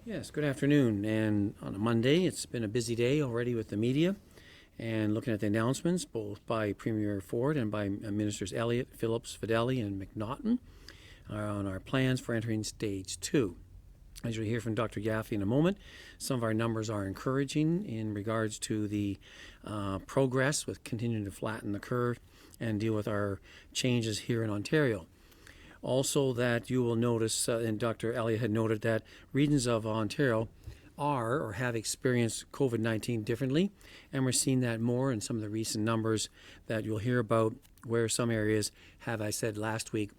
Yes, good afternoon. And on a Monday, it's been a busy day already with the media and looking at the announcements, both by Premier Ford and by Ministers Elliott, Phillips, Fideli, and McNaughton on our plans for entering stage 2. As you'll hear from Dr. Yaffe in a moment, some of our numbers are encouraging in regards to the progress with continuing to flatten the curve and deal with our changes here in Ontario. Also, that you will notice, and Dr. Elliott had noted, that regions of Ontario are or have experienced COVID-19 differently, and we're seeing that more in some of the recent numbers that you'll hear about, where some areas have, I said last week,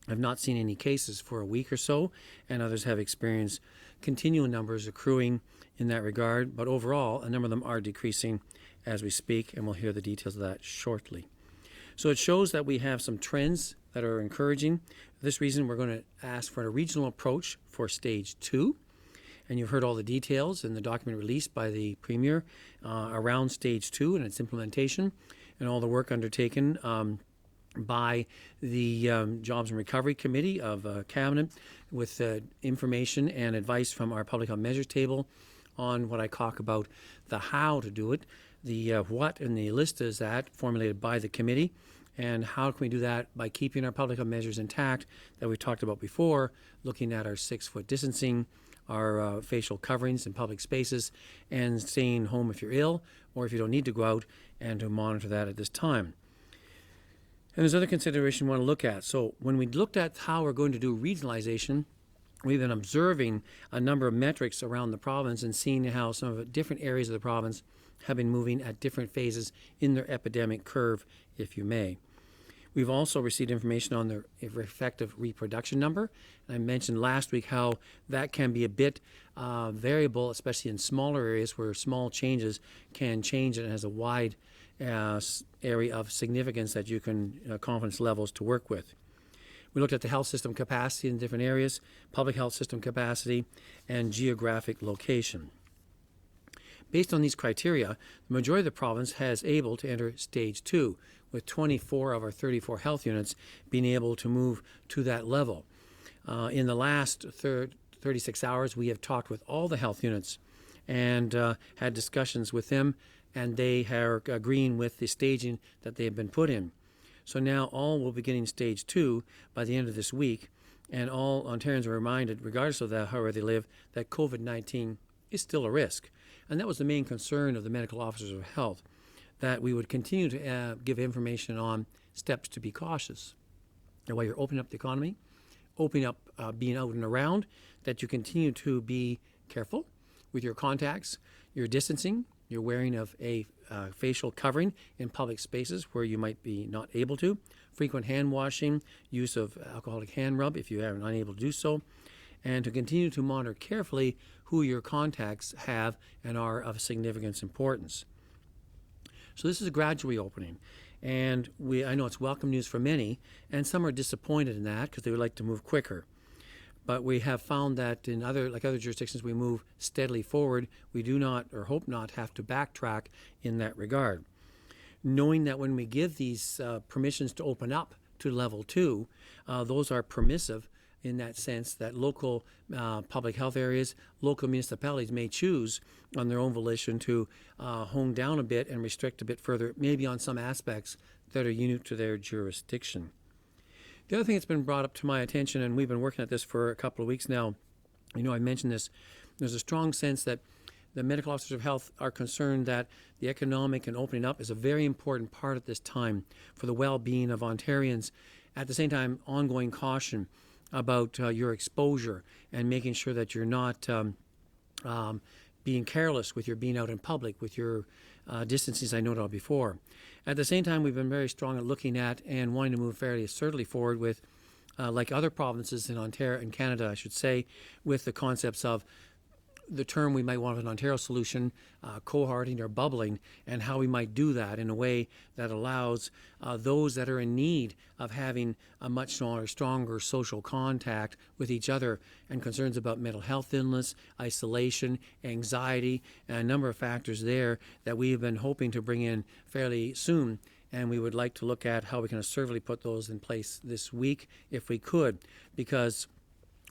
have not seen any cases for a week or so, and others have experienced continual numbers accruing in that regard. But overall, a number of them are decreasing as we speak, and we'll hear the details of that shortly. So it shows that we have some trends that are encouraging. For this reason, we're going to ask for a regional approach for stage 2. And you've heard all the details in the document released by the Premier around stage 2 and its implementation, and all the work undertaken by the Jobs and Recovery Committee of Cabinet with information and advice from our Public Health Measures table on what I talk about the how to do it, the what, and the list is that formulated by the committee, and how can we do that by keeping our public health measures intact that we talked about before, looking at our 6-foot distancing, our facial coverings in public spaces, and staying home if you're ill or if you don't need to go out, and to monitor that at this time. And there's other consideration we want to look at. So when we looked at how we're going to do regionalization, we've been observing a number of metrics around the province and seeing how some of the different areas of the province have been moving at different phases in their epidemic curve, if you may. We've also received information on the effective reproduction number. And I mentioned last week how that can be a bit variable, especially in smaller areas where small changes can change, and it has a wide area of significance that you can confidence levels to work with. We looked at the health system capacity in different areas, public health system capacity, and geographic location. Based on these criteria, the majority of the province has able to enter stage 2, with 24 of our 34 health units being able to move to that level. In the last 36 hours, we have talked with all the health units and had discussions with them, and they are agreeing with the staging that they have been put in. So now all will be getting stage 2 by the end of this week, and all Ontarians are reminded, regardless of however they live, that COVID-19 is still a risk. And that was the main concern of the medical officers of health, that we would continue to give information on steps to be cautious. And while you're opening up the economy, opening up being out and around, that you continue to be careful with your contacts, your distancing, your wearing of a facial covering in public spaces where you might be not able to, frequent hand washing, use of alcoholic hand rub if you are unable to do so, and to continue to monitor carefully who your contacts have and are of significant importance. So this is a gradual reopening, and I know it's welcome news for many, and some are disappointed in that because they would like to move quicker. But we have found that in other jurisdictions, we move steadily forward. We do not, or hope not, have to backtrack in that regard. Knowing that when we give these permissions to open up to level 2, those are permissive in that sense that local public health areas, local municipalities may choose on their own volition to hone down a bit and restrict a bit further, maybe on some aspects that are unique to their jurisdiction. The other thing that's been brought up to my attention, and we've been working at this for a couple of weeks now, I mentioned this, there's a strong sense that the medical officers of health are concerned that the economic and opening up is a very important part at this time for the well-being of Ontarians. At the same time, ongoing caution about your exposure and making sure that you're not being careless with your being out in public, with your distances I noted before. At the same time, we've been very strong at looking at and wanting to move fairly assertively forward with, like other provinces in Ontario, in Canada, I should say, with the concepts of the term we might want an Ontario solution, cohorting or bubbling, and how we might do that in a way that allows those that are in need of having a much stronger social contact with each other, and concerns about mental health illness, isolation, anxiety, and a number of factors there that we have been hoping to bring in fairly soon. And we would like to look at how we can assertively put those in place this week if we could, because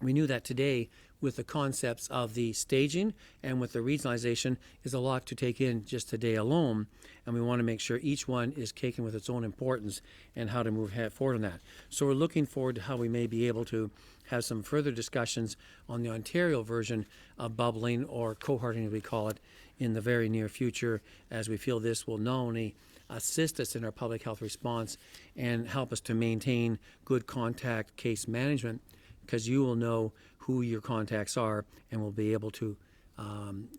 we knew that today with the concepts of the staging and with the regionalization is a lot to take in just today alone, and we want to make sure each one is taken with its own importance and how to move forward on that. So we're looking forward to how we may be able to have some further discussions on the Ontario version of bubbling, or cohorting as we call it, in the very near future, as we feel this will not only assist us in our public health response and help us to maintain good contact case management, because you will know who your contacts are and will be able to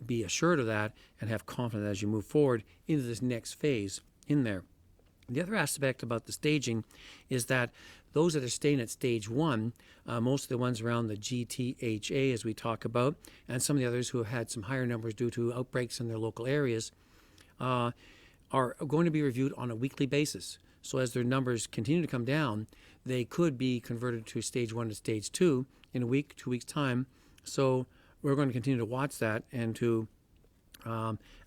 be assured of that and have confidence as you move forward into this next phase in there. The other aspect about the staging is that those that are staying at stage 1, most of the ones around the GTHA, as we talk about, and some of the others who have had some higher numbers due to outbreaks in their local areas, are going to be reviewed on a weekly basis. So as their numbers continue to come down, they could be converted to stage 1 to stage 2 in a week, 2 weeks' time. So we're going to continue to watch that and to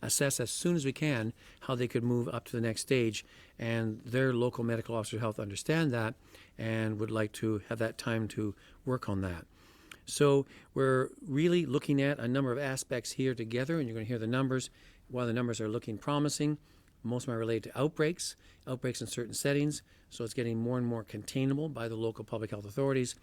assess as soon as we can how they could move up to the next stage, and their local medical officer of health understand that and would like to have that time to work on that. So we're really looking at a number of aspects here together, and you're going to hear the numbers. While the numbers are looking promising, most of them are related to outbreaks in certain settings, so it's getting more and more containable by the local public health authorities.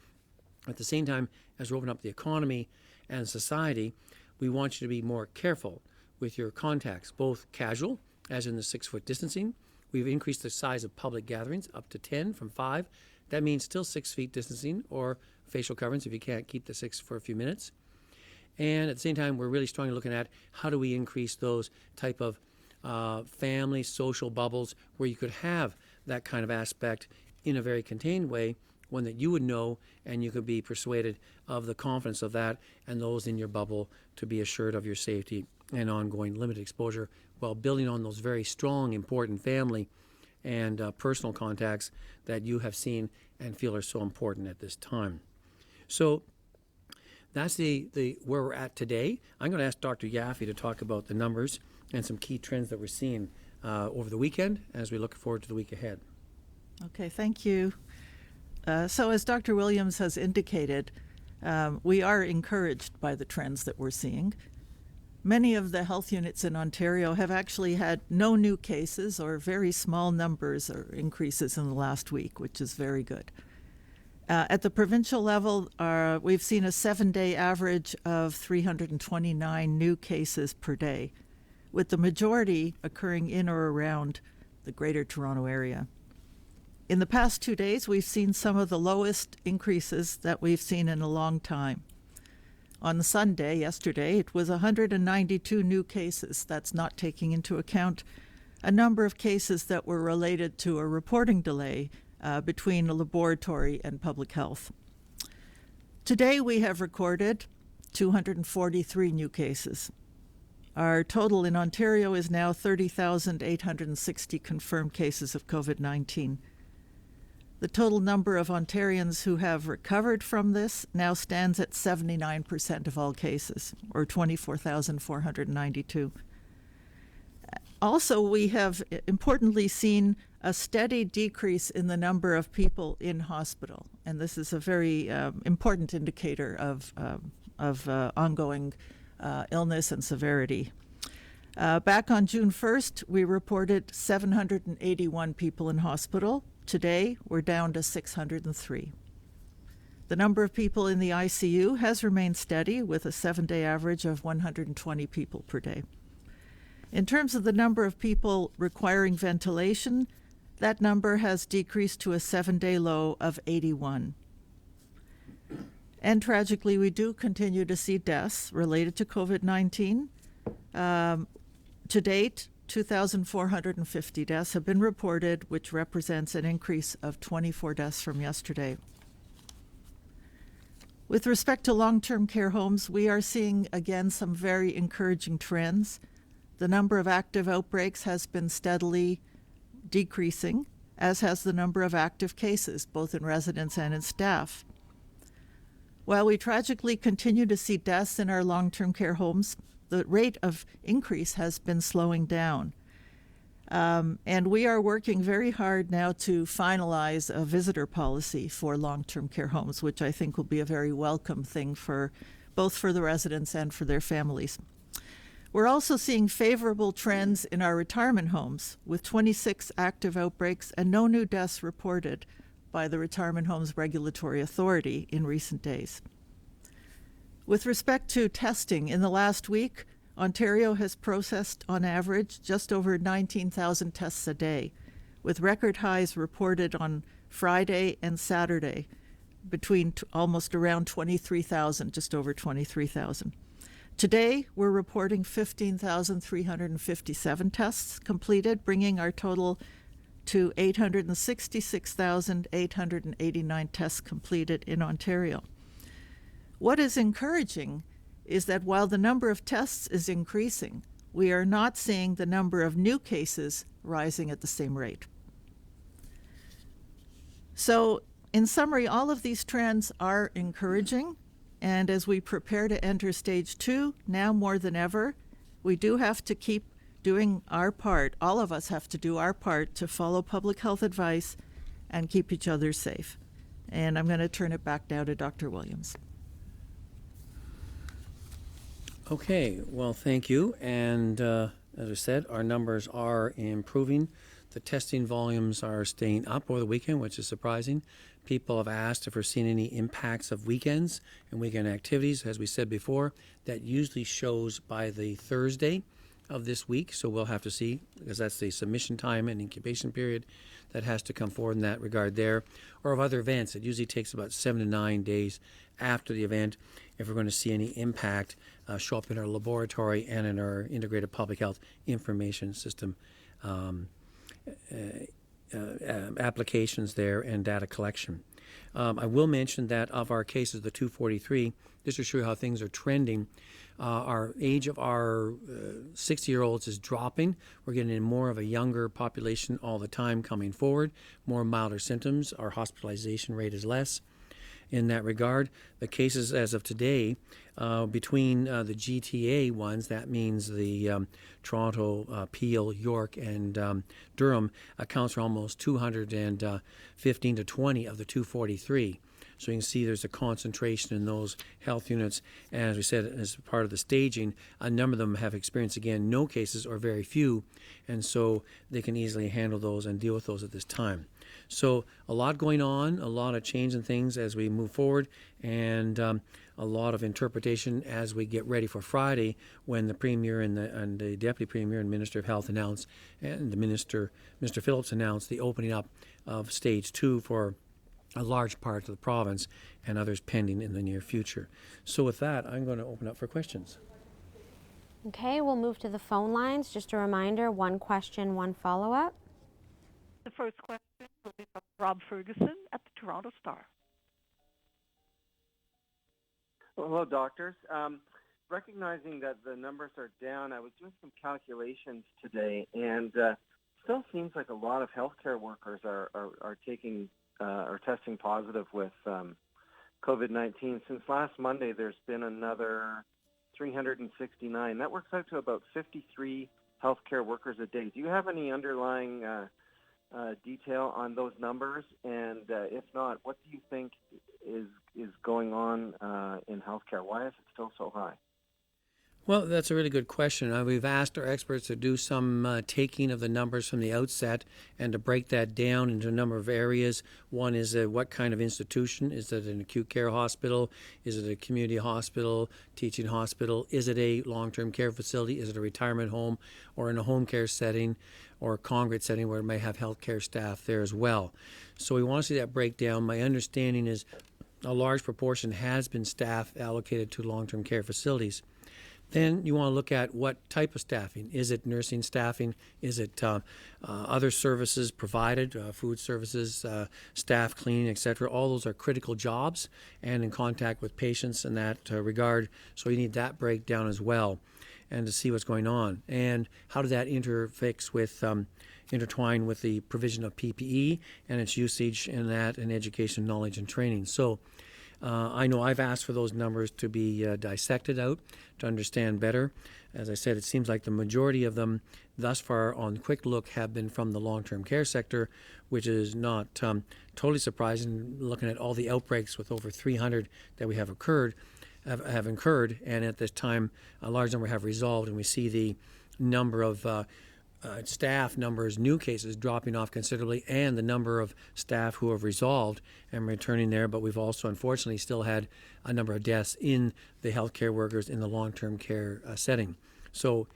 At the same time, as we open up the economy and society, we want you to be more careful with your contacts, both casual, as in the 6-foot distancing. We've increased the size of public gatherings up to 10 from 5. That means still 6 feet distancing or facial coverings if you can't keep the 6 for a few minutes. And at the same time, we're really strongly looking at how do we increase those type of family social bubbles where you could have that kind of aspect in a very contained way, one that you would know and you could be persuaded of the confidence of that and those in your bubble to be assured of your safety and ongoing limited exposure, while building on those very strong, important family and personal contacts that you have seen and feel are so important at this time. So that's the where we're at today. I'm going to ask Dr. Yaffe to talk about the numbers and some key trends that we're seeing over the weekend as we look forward to the week ahead. Okay, thank you. So as Dr. Williams has indicated, we are encouraged by the trends that we're seeing. Many of the health units in Ontario have actually had no new cases or very small numbers or increases in the last week, which is very good. At the provincial level, we've seen a 7-day average of 329 new cases per day, with the majority occurring in or around the Greater Toronto Area. In the past 2 days, we've seen some of the lowest increases that we've seen in a long time. On Sunday, yesterday, it was 192 new cases. That's not taking into account a number of cases that were related to a reporting delay between a laboratory and public health. Today, we have recorded 243 new cases. Our total in Ontario is now 30,860 confirmed cases of COVID-19. The total number of Ontarians who have recovered from this now stands at 79% of all cases, or 24,492. Also, we have importantly seen a steady decrease in the number of people in hospital, and this is a very important indicator of ongoing illness and severity. Back on June 1st, we reported 781 people in hospital. Today, we're down to 603. The number of people in the ICU has remained steady with a 7-day average of 120 people per day. In terms of the number of people requiring ventilation, that number has decreased to a 7-day low of 81. And tragically, we do continue to see deaths related to COVID-19. To date, 2,450 deaths have been reported, which represents an increase of 24 deaths from yesterday. With respect to long-term care homes, we are seeing again some very encouraging trends. The number of active outbreaks has been steadily decreasing, as has the number of active cases, both in residents and in staff. While we tragically continue to see deaths in our long-term care homes, the rate of increase has been slowing down. And we are working very hard now to finalize a visitor policy for long-term care homes, which I think will be a very welcome thing for both for the residents and for their families. We're also seeing favorable trends in our retirement homes, with 26 active outbreaks and no new deaths reported by the Retirement Homes Regulatory Authority in recent days. With respect to testing, in the last week, Ontario has processed, on average, just over 19,000 tests a day, with record highs reported on Friday and Saturday, between almost around 23,000, just over 23,000. Today, we're reporting 15,357 tests completed, bringing our total to 866,889 tests completed in Ontario. What is encouraging is that while the number of tests is increasing, we are not seeing the number of new cases rising at the same rate. So, in summary, all of these trends are encouraging, and as we prepare to enter stage 2, now more than ever, we do have to keep doing our part. All of us have to do our part to follow public health advice and keep each other safe. And I'm going to turn it back now to Dr. Williams. Okay, well, thank you. And as I said, our numbers are improving. The testing volumes are staying up over the weekend, which is surprising. People have asked if we're seeing any impacts of weekends and weekend activities. As we said before, that usually shows by the Thursday of this week, so we'll have to see, because that's the submission time and incubation period that has to come forward in that regard there. Or of other events, it usually takes about 7 to 9 days after the event if we're going to see any impact show up in our laboratory and in our integrated public health information system applications there and data collection. I will mention that of our cases, the 243, just to show you how things are trending, our age of our 60-year-olds is dropping. We're getting in more of a younger population all the time coming forward, more milder symptoms. Our hospitalization rate is less in that regard. The cases as of today, between the GTA ones, that means the Toronto, Peel, York, and Durham, accounts for almost 215 to 20 of the 243. So you can see there's a concentration in those health units. And as we said, as part of the staging, a number of them have experienced, again, no cases or very few. And so they can easily handle those and deal with those at this time. So a lot going on, a lot of change in things as we move forward, and a lot of interpretation as we get ready for Friday, when the Premier and the Deputy Premier and Minister of Health announced, and the Mr. Phillips announced the opening up of Stage 2 for a large part of the province, and others pending in the near future. So with that, I'm going to open up for questions. Okay, we'll move to the phone lines. Just a reminder, one question, one follow-up. The first question will be from Rob Ferguson at the Toronto Star. Well, hello, doctors. Recognizing that the numbers are down, I was doing some calculations today, and still seems like a lot of healthcare workers are testing positive with COVID-19. Since last Monday, there's been another 369. That works out to about 53 healthcare workers a day. Do you have any underlying detail on those numbers? And if not, what do you think is going on in healthcare? Why is it still so high? Well, that's a really good question. We've asked our experts to do some taking of the numbers from the outset and to break that down into a number of areas. One is what kind of institution? Is it an acute care hospital? Is it a community hospital, teaching hospital? Is it a long-term care facility? Is it a retirement home, or in a home care setting or a congregate setting where it may have healthcare staff there as well? So we want to see that breakdown. My understanding is a large proportion has been staff allocated to long-term care facilities. Then you want to look at what type of staffing. Is it nursing staffing? Is it other services provided, food services, staff cleaning, etc.? All those are critical jobs and in contact with patients in that regard. So you need that breakdown as well, and to see what's going on. And how does that intertwine with the provision of PPE and its usage in that, and education, knowledge, and training. So I know I've asked for those numbers to be dissected out to understand better. As I said, it seems like the majority of them thus far on quick look have been from the long-term care sector, which is not totally surprising looking at all the outbreaks with over 300 that we have occurred. have incurred, and at this time, a large number have resolved, and we see the number of staff numbers, new cases dropping off considerably, and the number of staff who have resolved and returning there. But we've also, unfortunately, still had a number of deaths in the healthcare workers in the long-term care setting. So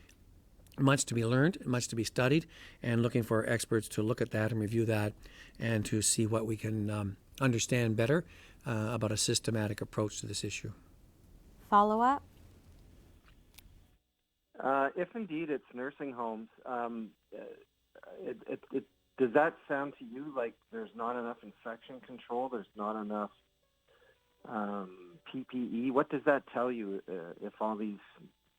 much to be learned, much to be studied, and looking for experts to look at that and review that and to see what we can understand better about a systematic approach to this issue. Follow-up? If indeed it's nursing homes, does that sound to you like there's not enough infection control? There's not enough PPE? What does that tell you if all these,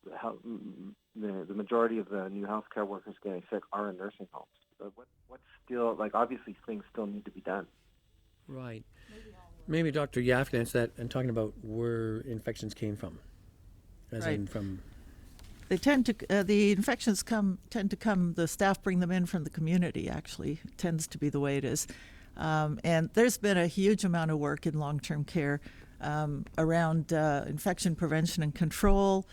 the majority of the new healthcare workers getting sick are in nursing homes? What's still, like, obviously things still need to be done. Right. Maybe Dr. Yaffe can answer that, and talking about where infections came from, as Right. in from. They tend to, the infections tend to come, the staff bring them in from the community, actually. It tends to be the way it is. And there's been a huge amount of work in long-term care around infection prevention and control,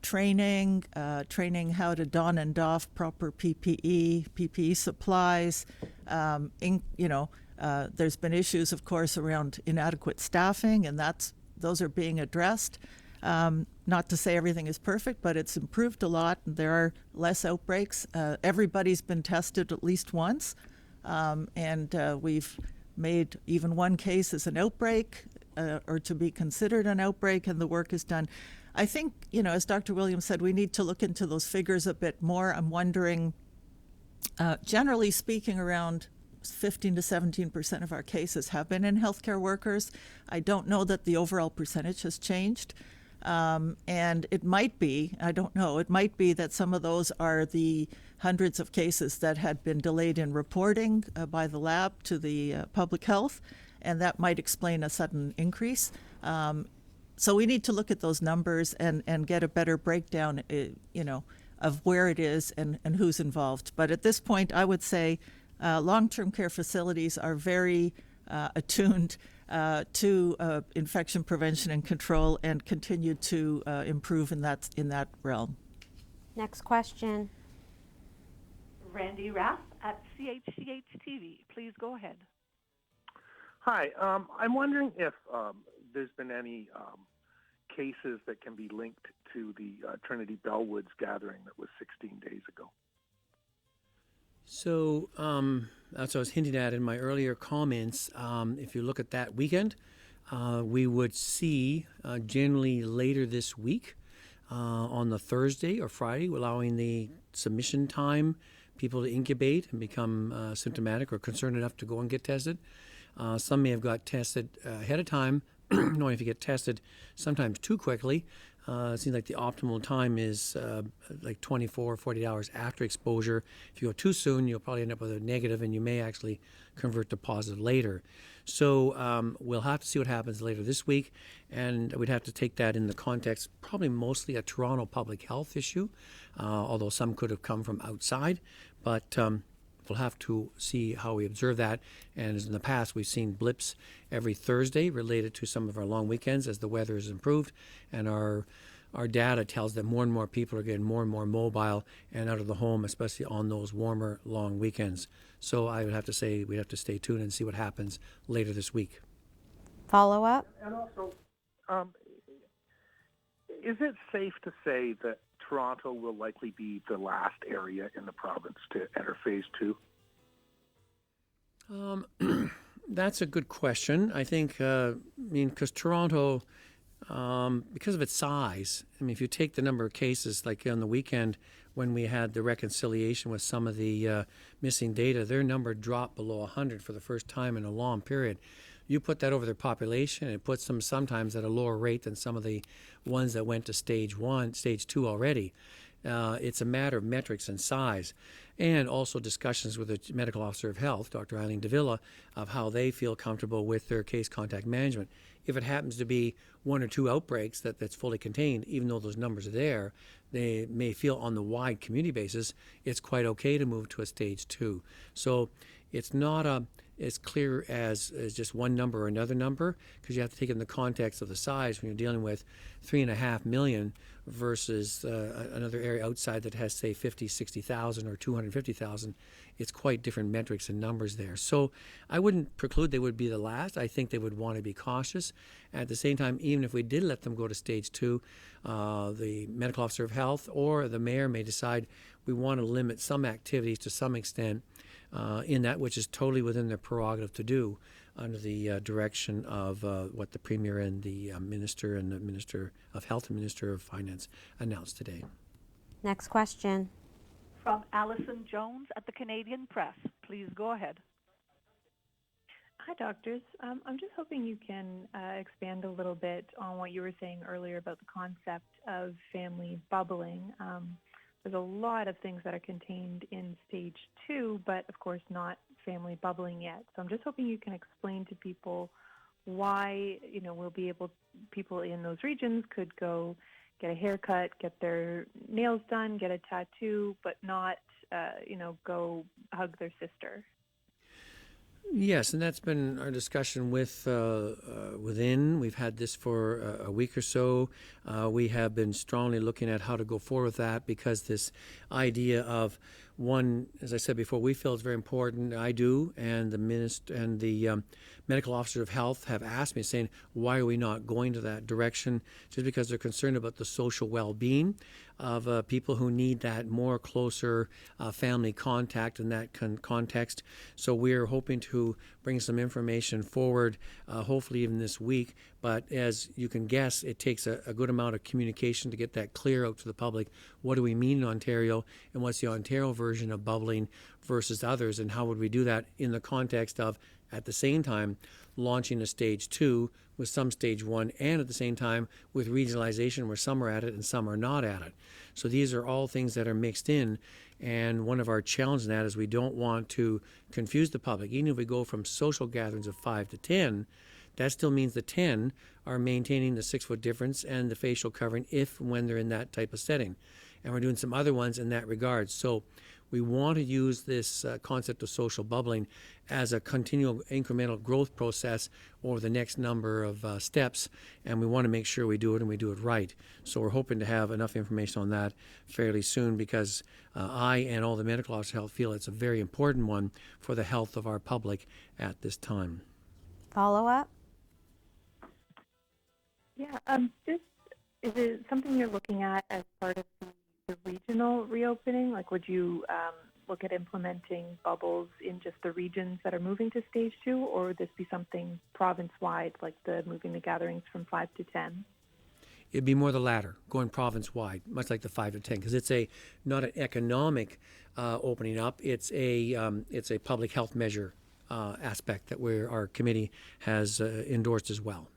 training how to don and doff proper PPE supplies. There's been issues, of course, around inadequate staffing, and those are being addressed. Not to say everything is perfect, but it's improved a lot. There are less outbreaks. Everybody's been tested at least once, and we've made even one case as an outbreak or to be considered an outbreak, and the work is done. I think, as Dr. Williams said, we need to look into those figures a bit more. I'm wondering, generally speaking, around 15 to 17% of our cases have been in healthcare workers. I don't know that the overall percentage has changed. And it might be, I don't know, it might be that some of those are the hundreds of cases that had been delayed in reporting by the lab to the public health, and that might explain a sudden increase. So we need to look at those numbers and get a better breakdown, of where it is and who's involved. But at this point, I would say long-term care facilities are very attuned to infection prevention and control, and continue to improve in that realm. Next question. Randy Raff at CHCH TV. Please go ahead. Hi. I'm wondering if there's been any cases that can be linked to the Trinity Bellwoods gathering that was 16 days ago. So that's what I was hinting at in my earlier comments. If you look at that weekend, we would see generally later this week on the Thursday or Friday, allowing the submission time, people to incubate and become symptomatic or concerned enough to go and get tested. Some may have got tested ahead of time, knowing if you get tested sometimes too quickly. It seems like the optimal time is like 24 or 48 hours after exposure. If you go too soon, you'll probably end up with a negative, and you may actually convert to positive later. So we'll have to see what happens later this week, and we'd have to take that in the context, probably mostly a Toronto public health issue, although some could have come from outside. But we'll have to see how we observe that. And as in the past, we've seen blips every Thursday related to some of our long weekends as the weather has improved, and our data tells that more and more people are getting more and more mobile and out of the home, especially on those warmer long weekends. So I would have to say we'd have to stay tuned and see what happens later this week. Follow up? And also, is it safe to say that Toronto will likely be the last area in the province to enter phase 2? That's a good question. I think, because Toronto, because of its size, if you take the number of cases, like on the weekend when we had the reconciliation with some of the missing data, their number dropped below 100 for the first time in a long period. You put that over their population, it puts them sometimes at a lower rate than some of the ones that went to stage 1, stage 2 already. It's a matter of metrics and size, and also discussions with the medical officer of health, Dr. Eileen Davila, of how they feel comfortable with their case contact management. If it happens to be 1 or 2 outbreaks that's fully contained, even though those numbers are there, they may feel on the wide community basis it's quite okay to move to a stage 2. So it's not as clear as just one number or another number, because you have to take it in the context of the size when you're dealing with 3.5 million versus another area outside that has, say, 50, 60,000 or 250,000. It's quite different metrics and numbers there. So I wouldn't preclude they would be the last. I think they would want to be cautious. At the same time, even if we did let them go to stage 2, the medical officer of health or the mayor may decide we want to limit some activities to some extent in that, which is totally within their prerogative to do under the direction of what the Premier and the Minister and the Minister of Health and Minister of Finance announced today. Next question. From Alison Jones at the Canadian Press. Please go ahead. Hi, doctors. I'm just hoping you can expand a little bit on what you were saying earlier about the concept of family bubbling. There's a lot of things that are contained in stage 2, but of course not family bubbling yet. So I'm just hoping you can explain to people why, we'll be able, people in those regions could go get a haircut, get their nails done, get a tattoo, but not, go hug their sister. Yes, and that's been our discussion with within. We've had this for a week or so. We have been strongly looking at how to go forward with that, because this idea of one, as I said before, we feel it's very important. I do, and the minister and the medical officer of health have asked me, saying, why are we not going to that direction? Just because they're concerned about the social well-being of people who need that more closer family contact in that context. So we're hoping to bring some information forward, hopefully even this week. But as you can guess, it takes a good amount of communication to get that clear out to the public. What do we mean in Ontario, and what's the Ontario version of bubbling versus others, and how would we do that in the context of, at the same time, launching a stage 2 with some stage 1, and at the same time with regionalization where some are at it and some are not at it. So these are all things that are mixed in, and one of our challenges in that is we don't want to confuse the public. Even if we go from social gatherings of 5 to 10, that still means the 10 are maintaining the 6-foot difference and the facial covering if and when they're in that type of setting. And we're doing some other ones in that regard. So we want to use this concept of social bubbling as a continual incremental growth process over the next number of steps, and we want to make sure we do it and we do it right. So we're hoping to have enough information on that fairly soon, because I and all the medical officers of health feel it's a very important one for the health of our public at this time. Follow up? Yeah, is it something you're looking at as part of the regional reopening? Like, would you look at implementing bubbles in just the regions that are moving to stage 2, or would this be something province-wide, like the moving the gatherings from 5 to 10? It'd be more the latter, going province-wide, much like the 5 to 10, because it's not an economic opening up. It's a public health measure aspect that our committee has endorsed as well.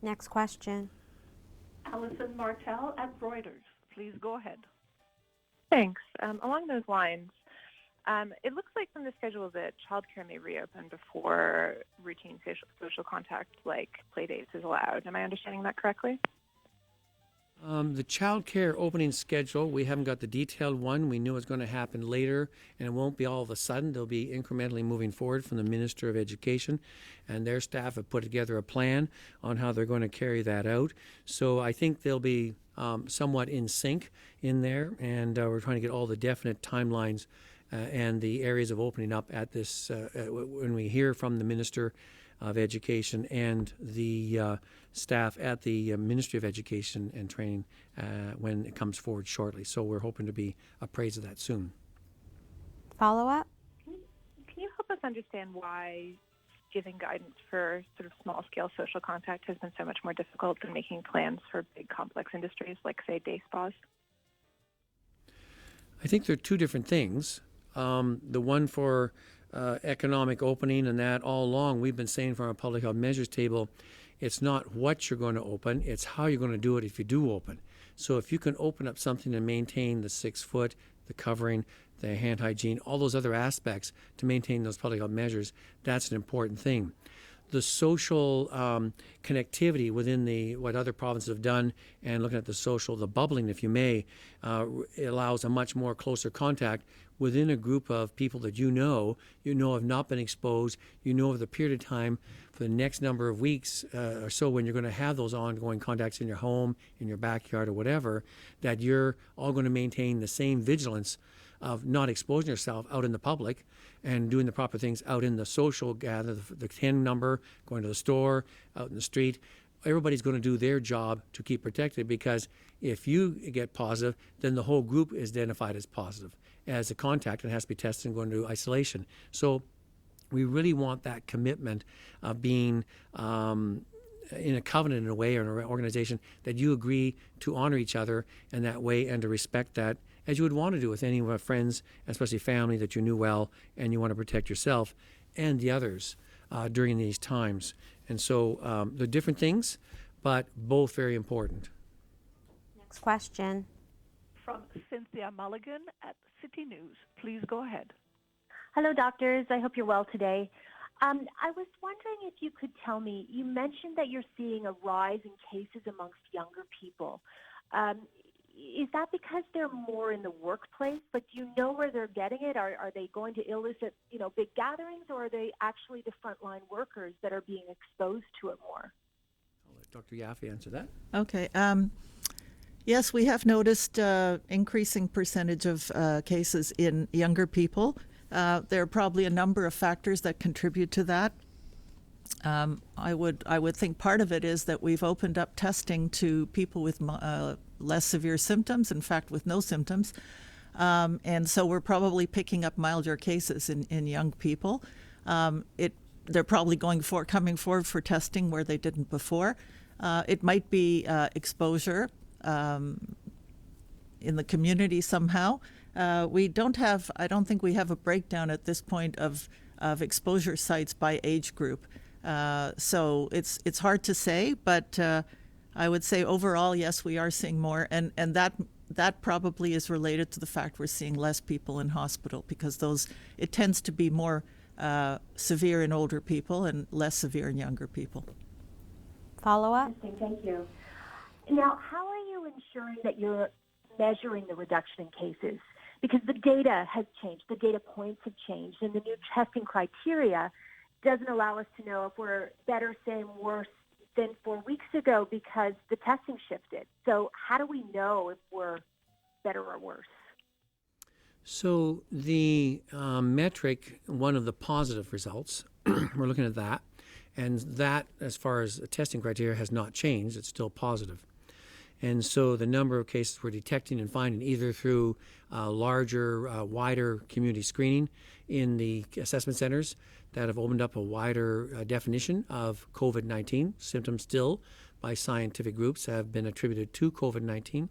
Next question. Alison Martell at Reuters. Please go ahead. Thanks. Along those lines, it looks like from the schedule that childcare may reopen before routine social contact like play dates is allowed. Am I understanding that correctly? The child care opening schedule, we haven't got the detailed one. We knew it was going to happen later, and it won't be all of a sudden. They'll be incrementally moving forward from the Minister of Education, and their staff have put together a plan on how they're going to carry that out. So I think they'll be somewhat in sync in there, and we're trying to get all the definite timelines and the areas of opening up at this when we hear from the Minister of Education and the staff at the Ministry of Education and Training when it comes forward shortly. So we're hoping to be appraised of that soon. Follow up? Can you help us understand why giving guidance for sort of small-scale social contact has been so much more difficult than making plans for big complex industries like, say, day spas? I think they're two different things. The one for economic opening and that all along, we've been saying from our public health measures table, it's not what you're going to open, it's how you're going to do it if you do open. So if you can open up something and maintain the 6 foot, the covering, the hand hygiene, all those other aspects to maintain those public health measures, that's an important thing. the social connectivity within what other provinces have done, and looking at the bubbling, if you may, it allows a much more closer contact within a group of people that you know have not been exposed, over the period of time for the next number of weeks or so, when you're going to have those ongoing contacts in your home, in your backyard or whatever, that you're all going to maintain the same vigilance of not exposing yourself out in the public and doing the proper things out in the social gather, the 10 number, going to the store, out in the street. Everybody's going to do their job to keep protected, because if you get positive, then the whole group is identified as positive, as a contact, and has to be tested and go into isolation. So we really want that commitment of being in a covenant in a way, or in an organization, that you agree to honor each other in that way and to respect that, as you would want to do with any of our friends, especially family that you knew well, and you want to protect yourself and the others during these times. And so they're different things, but both very important. Next question. From Cynthia Mulligan at City News. Please go ahead. Hello, doctors. I hope you're well today. I was wondering if you could tell me, you mentioned that you're seeing a rise in cases amongst younger people. Is that because they're more in the workplace, but do you know where they're getting it? Are they going to illicit, big gatherings, or are they actually the frontline workers that are being exposed to it more? I'll let Dr. Yaffe answer that. Okay. Yes, we have noticed increasing percentage of cases in younger people. There are probably a number of factors that contribute to that. I would think part of it is that we've opened up testing to people with less severe symptoms, in fact, with no symptoms. And so we're probably picking up milder cases in young people. They're probably coming forward for testing where they didn't before. It might be exposure in the community somehow. I don't think we have a breakdown at this point of exposure sites by age group. So it's hard to say, but I would say overall, yes, we are seeing more, and that probably is related to the fact we're seeing less people in hospital, because it tends to be more severe in older people and less severe in younger people. Follow up? Thank you. Now, how are you ensuring that you're measuring the reduction in cases? Because the data has changed, the data points have changed, and the new testing criteria doesn't allow us to know if we're better, same, worse than 4 weeks ago, because the testing shifted. So how do we know if we're better or worse? So the metric, one of the positive results, we're looking at that, and that, as far as the testing criteria, has not changed. It's still positive. And so the number of cases we're detecting and finding, either through larger, wider community screening in the assessment centers that have opened up a wider definition of COVID-19, symptoms still by scientific groups have been attributed to COVID-19.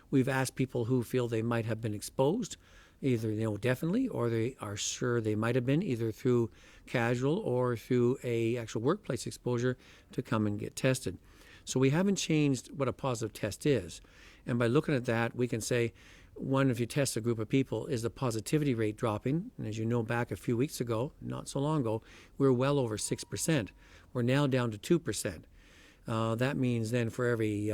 We've asked people who feel they might have been exposed, either they know definitely, or they are sure they might have been, either through casual or through a actual workplace exposure, to come and get tested. So we haven't changed what a positive test is. And by looking at that, we can say, one, if you test a group of people, is the positivity rate dropping? And as you know, back a few weeks ago, not so long ago, we were well over 6%. We're now down to 2%. That means then for every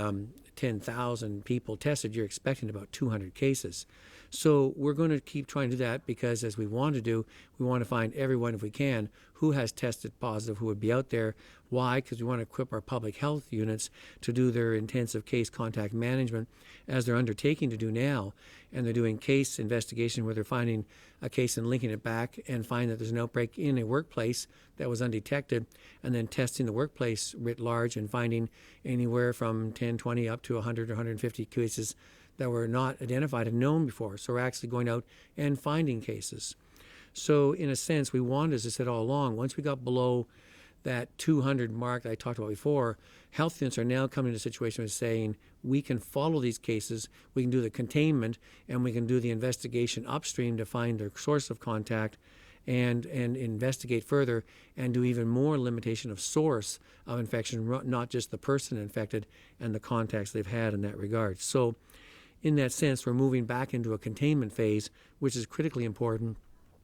10,000 people tested, you're expecting about 200 cases. So we're going to keep trying to do that, because as we want to do, we want to find everyone, if we can, who has tested positive, who would be out there. Why? Because we want to equip our public health units to do their intensive case contact management, as they're undertaking to do now. And they're doing case investigation, where they're finding a case and linking it back, and find that there's an outbreak in a workplace that was undetected, and then testing the workplace writ large and finding anywhere from 10, 20 up to 100 or 150 cases that were not identified and known before. So we're actually going out and finding cases. So in a sense, we wanted, as I said all along, once we got below that 200 mark that I talked about before, health units are now coming to a situation of saying, we can follow these cases, we can do the containment, and we can do the investigation upstream to find their source of contact, and investigate further, and do even more limitation of source of infection, not just the person infected and the contacts they've had in that regard. So in that sense, we're moving back into a containment phase, which is critically important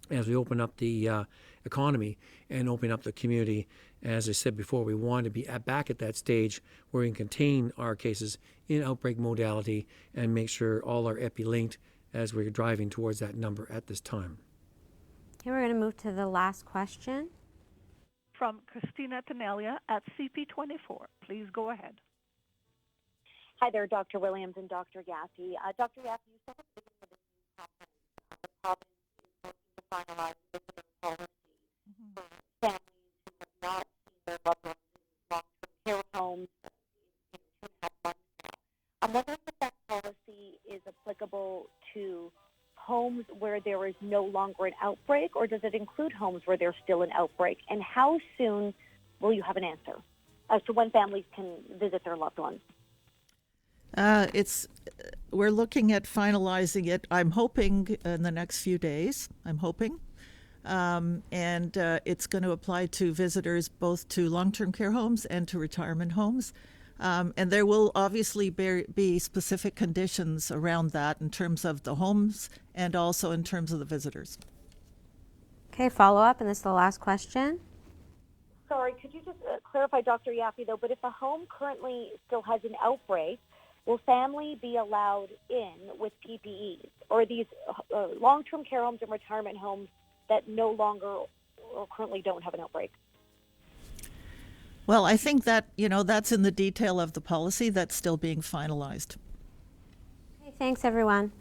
as we open up the economy and open up the community As I said before, we want to be back at that stage where we can contain our cases in outbreak modality and make sure all are epi-linked as we're driving towards that number at this time. Okay, we're going to move to the last question. From Christina Tanelia at CP24. Please go ahead. Hi there, Dr. Williams and Dr. Yaffe. Dr. Yaffe, you said at the beginning of the news conference, the province is working to finalize visitor policy for families who have not seen their loved ones in long-term care homes in 2.5 months now. I'm wondering if that policy is applicable to homes where there is no longer an outbreak, or does it include homes where there's still an outbreak? And how soon will you have an answer as to when families can visit their loved ones? We're looking at finalizing it. I'm hoping in the next few days. I'm hoping, and it's going to apply to visitors both to long-term care homes and to retirement homes. And there will obviously be specific conditions around that in terms of the homes and also in terms of the visitors. Okay, follow up, and this is the last question. Sorry, could you just clarify, Dr. Yaffe, though, but if a home currently still has an outbreak, will family be allowed in with PPEs? Or are these long-term care homes and retirement homes that no longer or currently don't have an outbreak? Well, I think that, that's in the detail of the policy that's still being finalized. Okay, thanks, everyone.